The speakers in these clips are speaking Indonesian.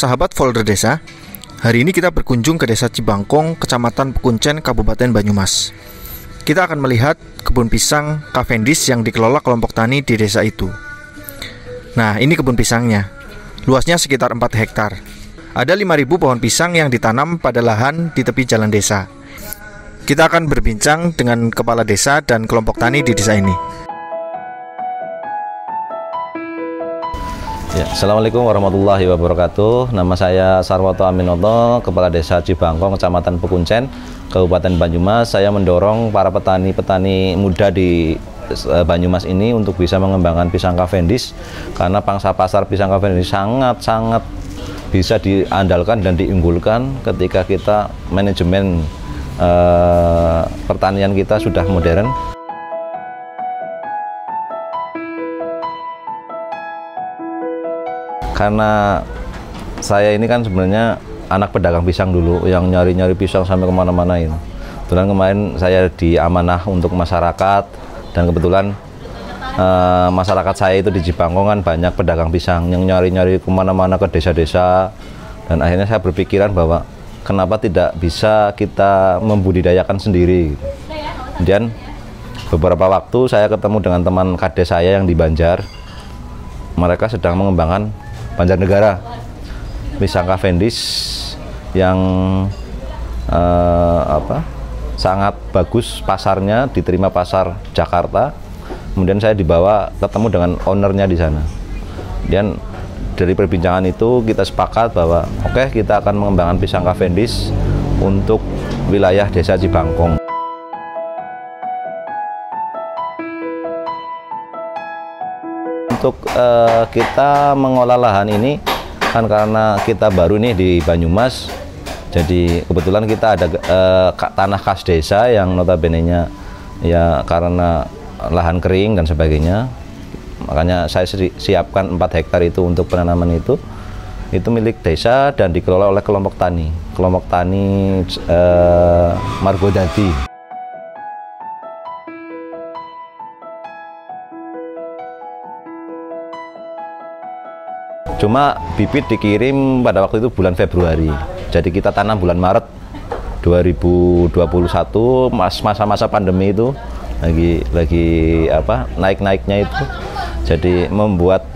Sahabat Folder Desa, hari ini kita berkunjung ke Desa Cibangkong, Kecamatan Pekuncen, Kabupaten Banyumas. Kita akan melihat kebun pisang Cavendish yang dikelola kelompok tani di desa itu. Nah, ini kebun pisangnya. Luasnya sekitar 4 hektar. Ada 5.000 pohon pisang yang ditanam pada lahan di tepi jalan desa. Kita akan berbincang dengan kepala desa dan kelompok tani di desa ini. Ya, Assalamualaikum warahmatullahi wabarakatuh. Nama saya Sarwoto Aminoto, Kepala Desa Cibangkong, Kecamatan Pekuncen, Kabupaten Banyumas. Saya mendorong para petani muda di Banyumas ini untuk bisa mengembangkan pisang Cavendish, karena pangsa pasar pisang Cavendish sangat bisa diandalkan dan diunggulkan ketika kita manajemen pertanian kita sudah modern. Karena saya ini kan sebenarnya anak pedagang pisang dulu, yang nyari-nyari pisang sampai kemana-mana ini. Kebetulan kemarin saya diamanah untuk masyarakat, dan kebetulan masyarakat saya itu di Cibangkong kan banyak pedagang pisang yang nyari-nyari kemana-mana ke desa-desa. Dan akhirnya saya berpikiran bahwa kenapa tidak bisa kita membudidayakan sendiri. Kemudian beberapa waktu saya ketemu dengan teman kades saya yang di Banjar. Mereka sedang mengembangkan Banjarnegara pisang Cavendish yang sangat bagus pasarnya, diterima pasar Jakarta. Kemudian saya dibawa ketemu dengan ownernya di sana. Dan dari perbincangan itu kita sepakat bahwa oke, kita akan mengembangkan pisang Cavendish untuk wilayah desa Cibangkong. Untuk kita mengolah lahan ini kan karena kita baru nih di Banyumas, jadi kebetulan kita ada tanah khas desa yang notabene-nya ya karena lahan kering dan sebagainya, makanya saya siapkan 4 hektar itu untuk penanaman itu milik desa dan dikelola oleh kelompok tani Margodadi. Cuma bibit dikirim pada waktu itu bulan Februari. Jadi kita tanam bulan Maret 2021, masa-masa pandemi itu lagi naik-naiknya itu. Jadi membuat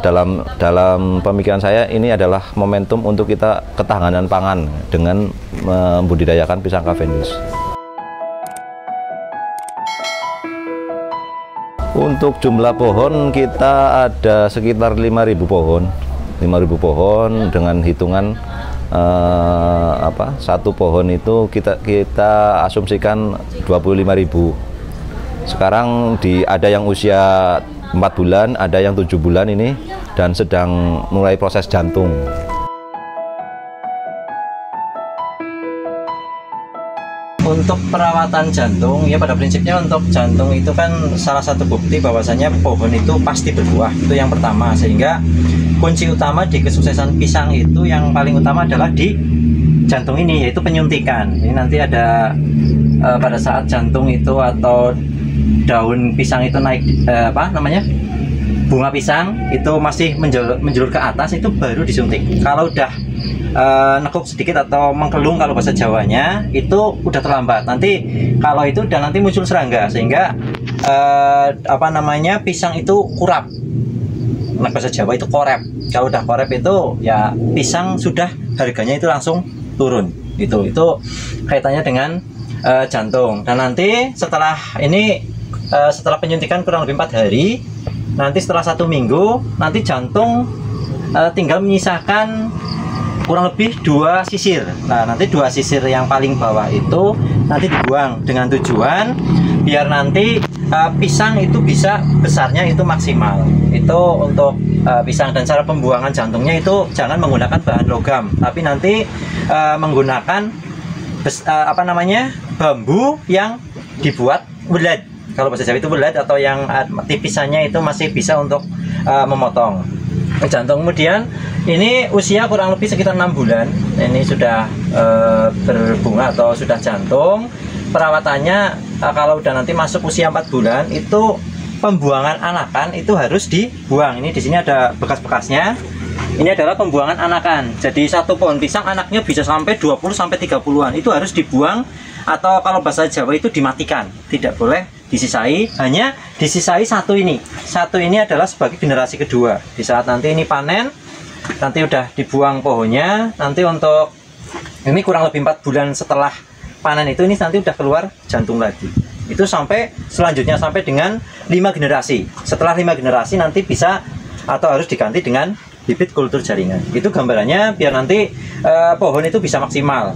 dalam pemikiran saya ini adalah momentum untuk kita ketahanan pangan dengan membudidayakan pisang Cavendish. Untuk jumlah pohon kita ada sekitar 5.000 pohon. 5.000 pohon dengan hitungan satu pohon itu kita asumsikan 25.000. Sekarang ada yang usia 4 bulan, ada yang 7 bulan ini dan sedang mulai proses jantung. Untuk perawatan jantung, ya pada prinsipnya untuk jantung itu kan salah satu bukti bahwasanya pohon itu pasti berbuah. Itu yang pertama, sehingga kunci utama di kesuksesan pisang itu yang paling utama adalah di jantung ini, yaitu penyuntikan. Ini nanti ada pada saat jantung itu atau daun pisang itu naik bunga pisang itu masih menjulur ke atas, itu baru disuntik. Kalau udah nekuk sedikit atau mengkelung kalau bahasa Jawanya, itu udah terlambat. Nanti kalau itu udah nanti muncul serangga, sehingga pisang itu kurap. Nah, bahasa Jawa itu korep. Kalau udah korep itu ya pisang sudah harganya itu langsung turun. Itu kaitannya dengan jantung. Dan nanti setelah ini setelah penyuntikan kurang lebih 4 hari, nanti setelah 1 minggu, nanti jantung tinggal menyisakan kurang lebih 2 sisir. Nah, nanti 2 sisir yang paling bawah itu nanti dibuang dengan tujuan biar nanti pisang itu bisa besarnya itu maksimal. Itu untuk pisang. Dan cara pembuangan jantungnya itu jangan menggunakan bahan logam, tapi nanti menggunakan bambu yang dibuat bulat. Kalau bahasa Jawa itu bulat, atau yang tipisannya itu masih bisa untuk memotong jantung. Kemudian ini usia kurang lebih sekitar 6 bulan. Ini sudah berbunga atau sudah jantung. Perawatannya kalau udah nanti masuk usia 4 bulan itu pembuangan anakan itu harus dibuang. Ini di sini ada bekas-bekasnya. Ini adalah pembuangan anakan. Jadi satu pohon pisang anaknya bisa sampai 20 sampai 30-an. Itu harus dibuang atau kalau bahasa Jawa itu dimatikan. Tidak boleh disisai, hanya disisai satu ini. Satu ini adalah sebagai generasi kedua. Di saat nanti ini panen, nanti udah dibuang pohonnya, nanti untuk ini kurang lebih 4 bulan setelah panen itu ini nanti udah keluar jantung lagi. Itu sampai selanjutnya sampai dengan 5 generasi. Setelah 5 generasi nanti bisa atau harus diganti dengan bibit kultur jaringan. Itu gambarannya biar nanti pohon itu bisa maksimal.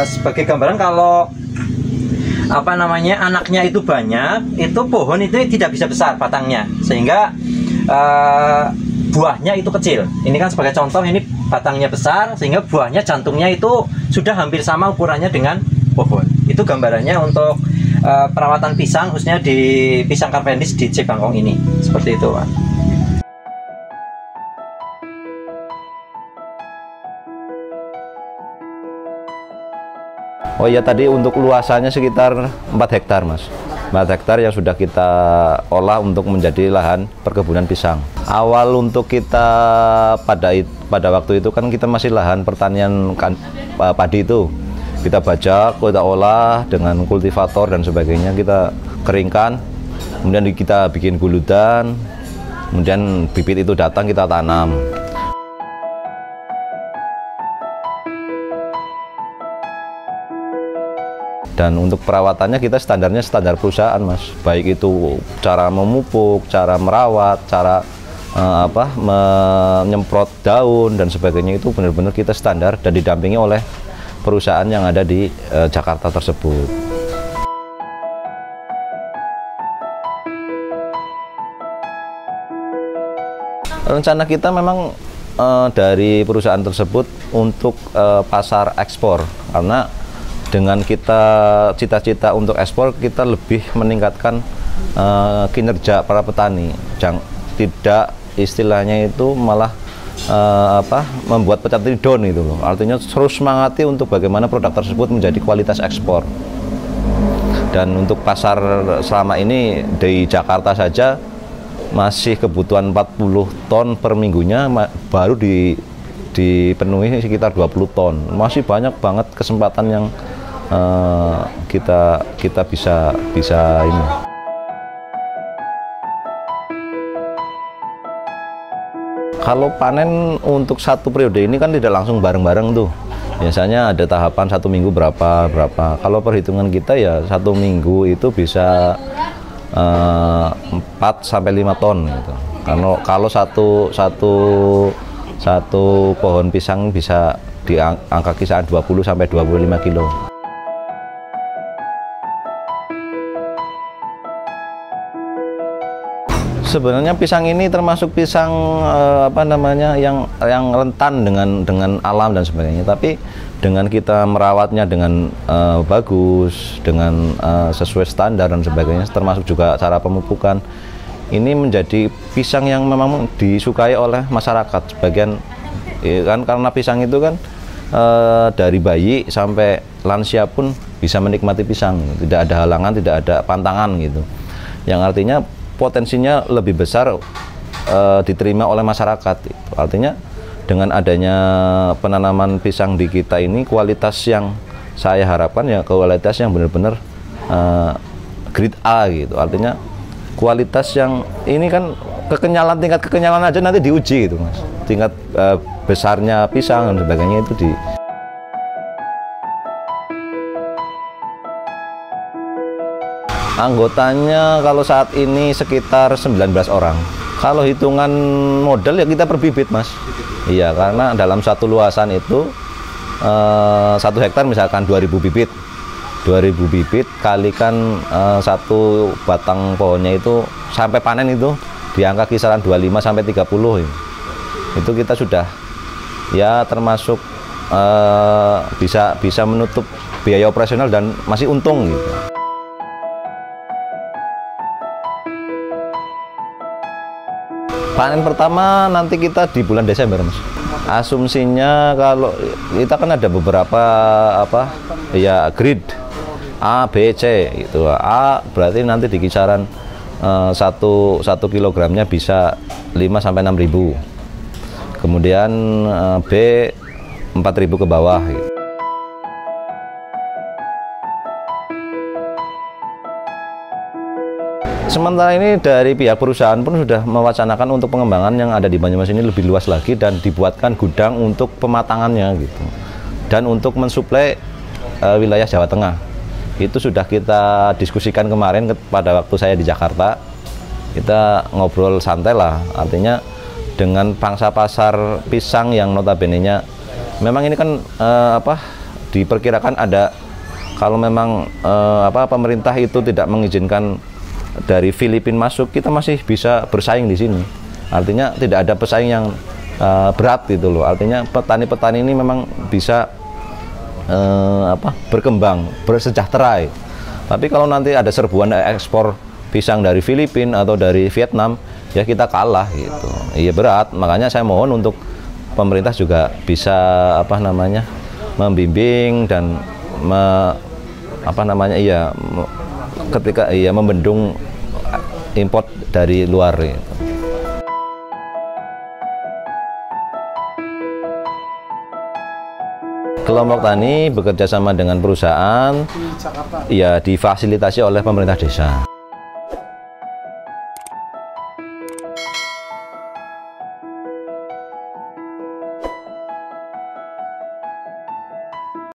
Sebagai gambaran kalau apa namanya anaknya itu banyak, itu pohon itu tidak bisa besar batangnya, sehingga buahnya itu kecil. Ini kan sebagai contoh, ini batangnya besar sehingga buahnya jantungnya itu sudah hampir sama ukurannya dengan pohon. Itu gambarannya untuk perawatan pisang khususnya di pisang Cavendish di Cibangkong ini. Seperti itu, Pak. Oh iya, tadi untuk luasannya sekitar 4 hektar Mas. 4 hektar yang sudah kita olah untuk menjadi lahan perkebunan pisang. Awal untuk kita pada waktu itu kan kita masih lahan pertanian padi itu. Kita bajak, kita olah dengan kultivator dan sebagainya, kita keringkan, kemudian kita bikin guludan, kemudian bibit itu datang kita tanam. Dan untuk perawatannya kita standarnya standar perusahaan Mas, baik itu cara memupuk, cara merawat, cara menyemprot daun dan sebagainya, itu benar-benar kita standar dan didampingi oleh perusahaan yang ada di Jakarta tersebut. Rencana kita memang dari perusahaan tersebut untuk pasar ekspor, karena dengan kita cita-cita untuk ekspor, kita lebih meningkatkan kinerja para petani, tidak istilahnya itu malah membuat pecat down itu loh. Artinya terus semangati untuk bagaimana produk tersebut menjadi kualitas ekspor. Dan untuk pasar selama ini di Jakarta saja masih kebutuhan 40 ton per minggunya, baru dipenuhi sekitar 20 ton. Masih banyak banget kesempatan yang kita bisa ini. Kalau panen untuk satu periode ini kan tidak langsung bareng-bareng tuh. Biasanya ada tahapan 1 minggu berapa. Kalau perhitungan kita ya 1 minggu itu bisa 4 sampai 5 ton gitu. Kalau satu pohon pisang bisa di angka kisaran 20 sampai 25 kilo. Sebenarnya pisang ini termasuk pisang yang rentan dengan alam dan sebagainya. Tapi dengan kita merawatnya dengan bagus, dengan sesuai standar dan sebagainya, termasuk juga cara pemupukan, ini menjadi pisang yang memang disukai oleh masyarakat. Sebagian kan karena pisang itu kan dari bayi sampai lansia pun bisa menikmati pisang, tidak ada halangan, tidak ada pantangan gitu. Yang artinya potensinya lebih besar diterima oleh masyarakat. Artinya dengan adanya penanaman pisang di kita ini, kualitas yang saya harapkan ya kualitas yang benar-benar grade A gitu. Artinya kualitas yang ini kan tingkat kekenyalan aja nanti diuji gitu Mas. Tingkat besarnya pisang dan sebagainya itu di anggotanya kalau saat ini sekitar 19 orang. Kalau hitungan modal ya kita per bibit Mas. Iya, karena dalam satu luasan itu 1 hektar misalkan 2000 bibit. 2000 bibit kalikan satu batang pohonnya itu sampai panen itu di angka kisaran 25 sampai 30 ya. Itu kita sudah ya termasuk bisa menutup biaya operasional dan masih untung gitu. Panen pertama nanti kita di bulan Desember Mas. Asumsinya kalau kita kan ada beberapa grade A, B, C gitu. A berarti nanti di kisaran 1 kilogramnya bisa 5 sampai 6 ribu. kemudian B 4.000 ke bawah gitu. Sementara ini dari pihak perusahaan pun sudah mewacanakan untuk pengembangan yang ada di Banyumas ini lebih luas lagi dan dibuatkan gudang untuk pematangannya gitu. Dan untuk mensuplai wilayah Jawa Tengah. Itu sudah kita diskusikan kemarin pada waktu saya di Jakarta. Kita ngobrol santai lah, artinya dengan pangsa pasar pisang yang notabene-nya memang ini kan diperkirakan ada, kalau memang pemerintah itu tidak mengizinkan dari Filipina masuk, kita masih bisa bersaing di sini. Artinya tidak ada pesaing yang berat gitu loh. Artinya petani-petani ini memang bisa berkembang, bersejahtera. Tapi kalau nanti ada serbuan ekspor pisang dari Filipina atau dari Vietnam, ya kita kalah gitu. Iya berat. Makanya saya mohon untuk pemerintah juga bisa membimbing dan ketika membendung import dari luar gitu. Kelompok tani bekerja sama dengan perusahaan, ya difasilitasi oleh pemerintah desa.